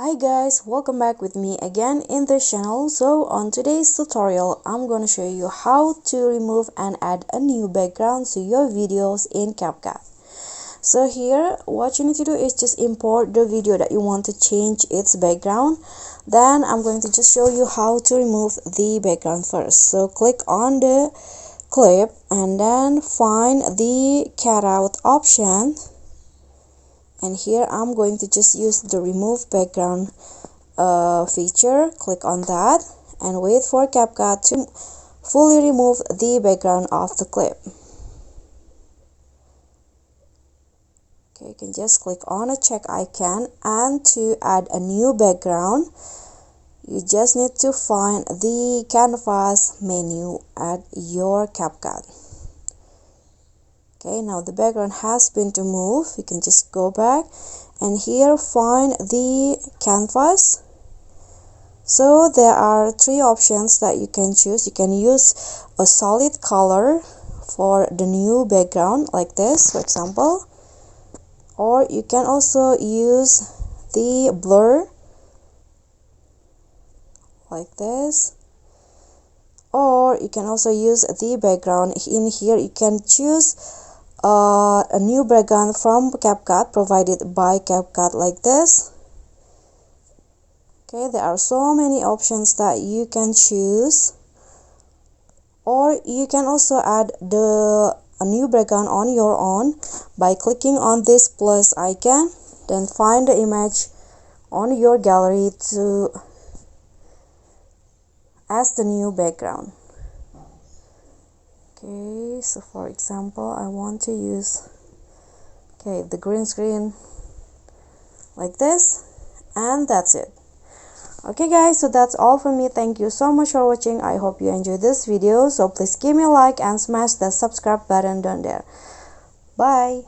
Hi guys, welcome back with me again in this channel. So on today's tutorial, I'm going to show you how to remove and add a new background to your videos in CapCut. So here, what you need to do is just import the video that you want to change its background. Then I'm going to just show you how to remove the background first. So click on the clip and then find the cutout option. And here I'm going to just use the remove background feature. Click on that and wait for CapCut to fully remove the background of the clip. Okay, you can just click on a check icon, and to add a new background you just need to find the canvas menu at your CapCut. Okay, now the background has been removed. You can just go back and here find the canvas. So there are three options that you can choose. You can use a solid color for the new background like this, for example, or you can also use the blur like this, or you can also use the background. In here you can choose a new background from CapCut provided by CapCut like this. Okay, there are so many options that you can choose, or you can also add a new background on your own by clicking on this plus icon, then find the image on your gallery to as the new background. Okay, so for example, I want to use the green screen like this, and that's it. Okay guys, so that's all for me. Thank you so much for watching. I hope you enjoyed this video. So please give me a like and smash the subscribe button down there. Bye.